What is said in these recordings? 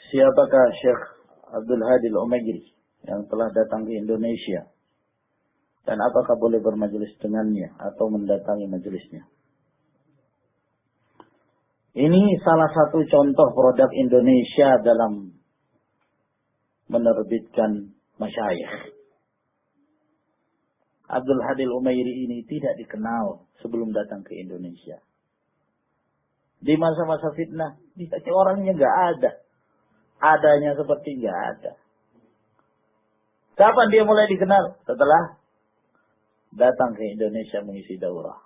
Siapakah Syekh Abdul Hadi Al-Umairi yang telah datang ke Indonesia? Dan apakah boleh bermajelis dengannya atau mendatangi majelisnya? Ini salah satu contoh produk Indonesia dalam menerbitkan masyayikh. Abdul Hadi Al-Umairi ini tidak dikenal sebelum datang ke Indonesia. Di masa-masa fitnah, orangnya nggak ada. Adanya seperti nggak ada. Kapan dia mulai dikenal? Setelah datang ke Indonesia mengisi daurah.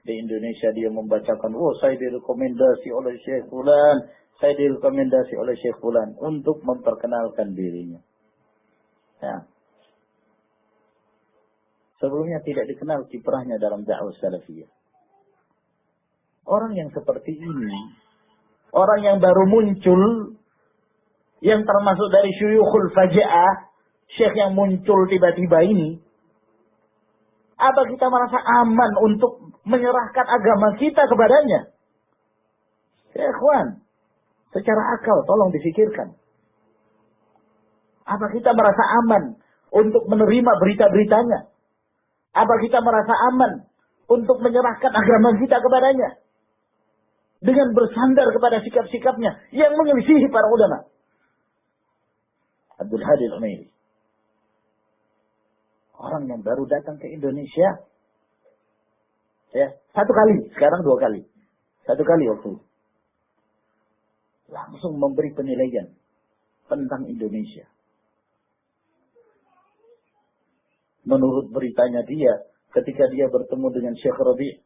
Di Indonesia dia membacakan, saya direkomendasi oleh Syekh Fulan, saya direkomendasi oleh Syekh Fulan untuk memperkenalkan dirinya. Ya. Sebelumnya tidak dikenal kiprahnya dalam dakwah salafiyah. Orang yang seperti ini, orang yang baru muncul, yang termasuk dari syuyukhul faja'ah, syekh yang muncul tiba-tiba ini, apa kita merasa aman untuk menyerahkan agama kita kepadanya? Ya ikhwan, secara akal tolong difikirkan. Apa kita merasa aman untuk menerima berita-beritanya? Apa kita merasa aman untuk menyerahkan agama kita kepadanya? Dengan bersandar kepada sikap-sikapnya yang menyelisihi para ulama. Abdul Hadi Al-Umairi. Orang yang baru datang ke Indonesia. Ya, satu kali, sekarang dua kali. Satu kali waktu. Langsung memberi penilaian tentang Indonesia. Menurut beritanya dia, ketika dia bertemu dengan Syekh Rabi',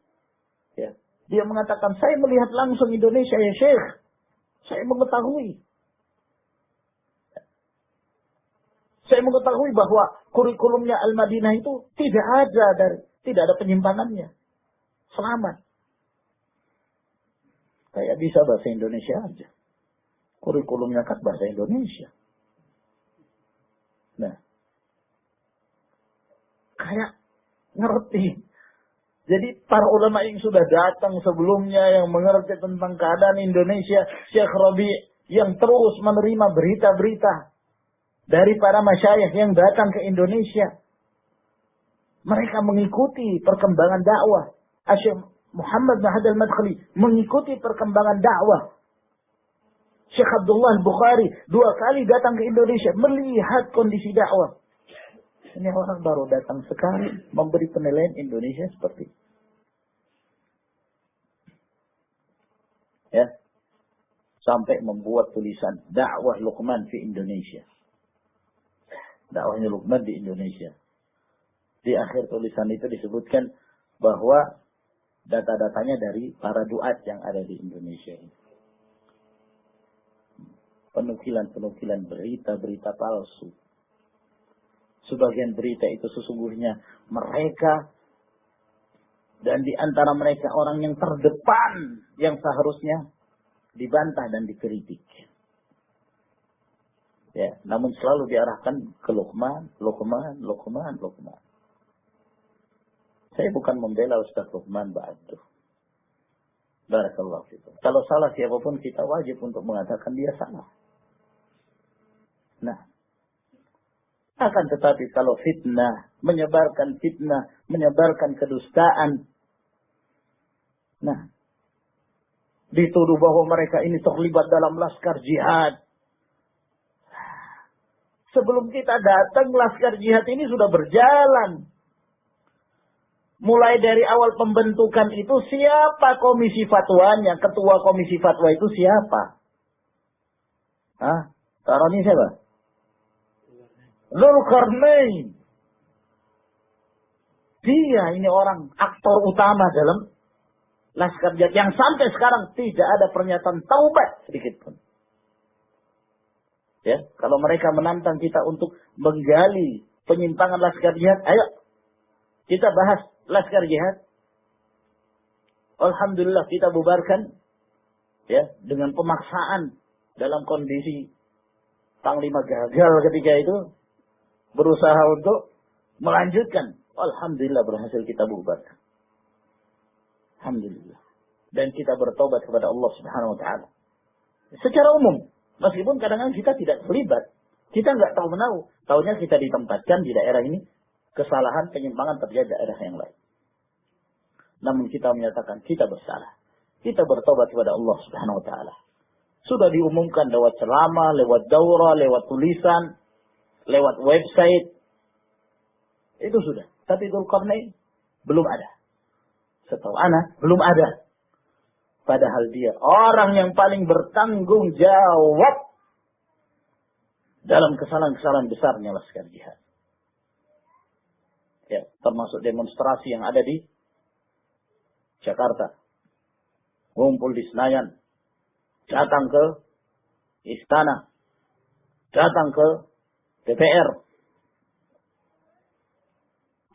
ya, dia mengatakan, saya melihat langsung Indonesia ya Syekh. Saya mengetahui. Saya mengetahui bahwa kurikulumnya Al-Madinah itu tidak ada penyimpangannya. Selamat. Kayak bisa bahasa Indonesia aja. Kurikulumnya kan bahasa Indonesia. Nah. Kayak ngerti. Jadi para ulama yang sudah datang sebelumnya yang mengerti tentang keadaan Indonesia, Syekh Rabi' yang terus menerima berita-berita dari para masyayikh yang datang ke Indonesia. Mereka mengikuti perkembangan dakwah. Syekh Muhammad bin Hadi Al-Madkhali mengikuti perkembangan dakwah. Syekh Abdullah Al-Bukhari 2 kali datang ke Indonesia melihat kondisi dakwah. Ini orang baru datang sekali memberi penilaian Indonesia seperti itu. Ya. Sampai membuat tulisan dakwah Luqman di Indonesia. Dakwahnya Luqman di Indonesia. Di akhir tulisan itu disebutkan bahwa data-datanya dari para duat yang ada di Indonesia ini. Penukilan-penukilan berita-berita palsu. Sebagian berita itu sesungguhnya mereka dan di antara mereka orang yang terdepan yang seharusnya dibantah dan dikritik. Ya, namun selalu diarahkan ke Luqman. Saya bukan membela Ustaz Luqman ba'du. Barakallahu fikum. Kalau salah siapapun kita wajib untuk mengatakan dia salah. Nah, akan tetapi kalau menyebarkan fitnah, menyebarkan kedustaan. Nah, dituduh bahwa mereka ini terlibat dalam laskar jihad. Sebelum kita datang, laskar jihad ini sudah berjalan. Mulai dari awal pembentukan itu, siapa komisi fatwanya? Ketua komisi fatwa itu siapa? Tarani siapa? Dzulqarnain. Dia ini orang aktor utama dalam laskar jihad yang sampai sekarang tidak ada pernyataan taubat sedikit pun. Ya, kalau mereka menantang kita untuk menggali penyimpangan laskar jihad, ayo kita bahas laskar jihad. Alhamdulillah kita bubarkan ya dengan pemaksaan dalam kondisi Panglima gagal ketika itu. Berusaha untuk melanjutkan. Alhamdulillah berhasil kita bubarkan. Alhamdulillah. Dan kita bertobat kepada Allah Subhanahu wa taala. Secara umum. Meskipun kadang-kadang kita tidak terlibat. Kita nggak tahu menahu. Taunya kita ditempatkan di daerah ini. Kesalahan, penyimpangan terjadi di daerah yang lain. Namun kita menyatakan kita bersalah. Kita bertobat kepada Allah Subhanahu wa taala. Sudah diumumkan lewat ceramah, lewat daurah, lewat tulisan, lewat website. Itu sudah. Tapi Dzulqarnain belum ada. Setahu ana belum ada. Padahal dia orang yang paling bertanggung jawab dalam kesalahan-kesalahan besarnya laskar jihad. Ya, termasuk demonstrasi yang ada di Jakarta. Ngumpul di Senayan. Datang ke Istana. Datang ke DPR.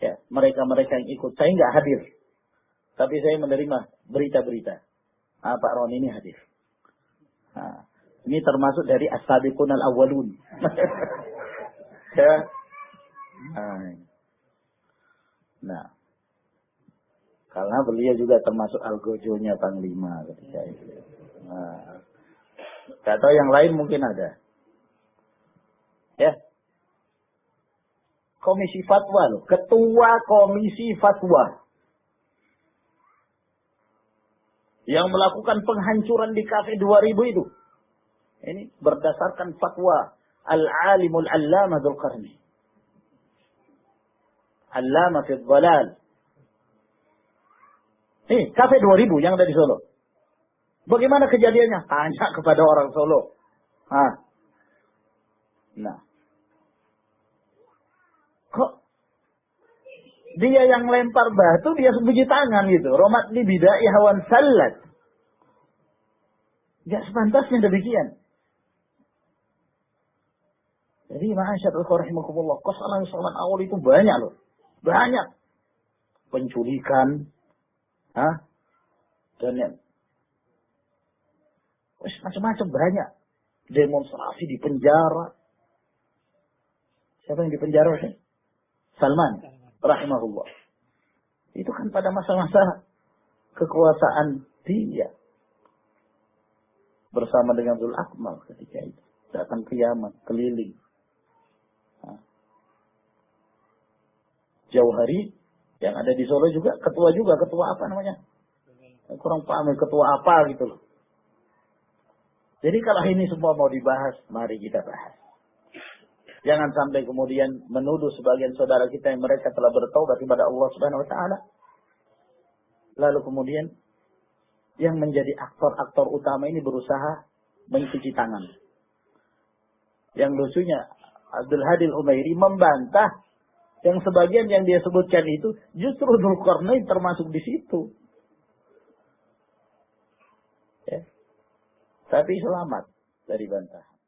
Ya, mereka-mereka yang ikut. Saya nggak hadir. Tapi saya menerima berita-berita. Pak Ron ini hadir. Nah, ini termasuk dari as-sabiqun al-awwalun. Ya. Nah, karena beliau juga termasuk algojonya Panglima ketika itu. Nah, gak tahu yang lain mungkin ada. Ya. Komisi Fatwa loh, Ketua Komisi Fatwa. Yang melakukan penghancuran di Cafe 2000 itu. Ini berdasarkan fatwa Al-Alimul Allama Dzulqarnain. Allama fi Dhalal. Cafe 2000 yang ada di Solo. Bagaimana kejadiannya? Tanya kepada orang Solo. Nah. Kok dia yang lempar batu, dia sembunyi tangan gitu. Romat li bidai hawan salat. Gak sepantasnya demikian. Jadi ma'asyarakat rahimakumullah, kesalahan-kesalahan awal itu banyak loh. Banyak. Penculikan. Dan yang macam-macam banyak. Demonstrasi di penjara. Siapa yang di penjara sih? Salman rahimahullah. Itu kan pada masa-masa kekuasaan dia. Bersama dengan Dzul Akmal ketika itu. Datang ke Yaman, keliling. Jauhari yang ada di Solo juga, ketua apa namanya? Kurang paham, ketua apa gitu loh. Jadi kalau ini semua mau dibahas, mari kita bahas. Jangan sampai kemudian menuduh sebagian saudara kita yang mereka telah bertaubat kepada Allah Subhanahu wa taala. Lalu kemudian yang menjadi aktor-aktor utama ini berusaha mencuci tangan. Yang lucunya Abdul Hadi Al-Umairi membantah yang sebagian yang dia sebutkan itu justru Dzulqarnain termasuk di situ. Ya. Tapi selamat dari bantahan.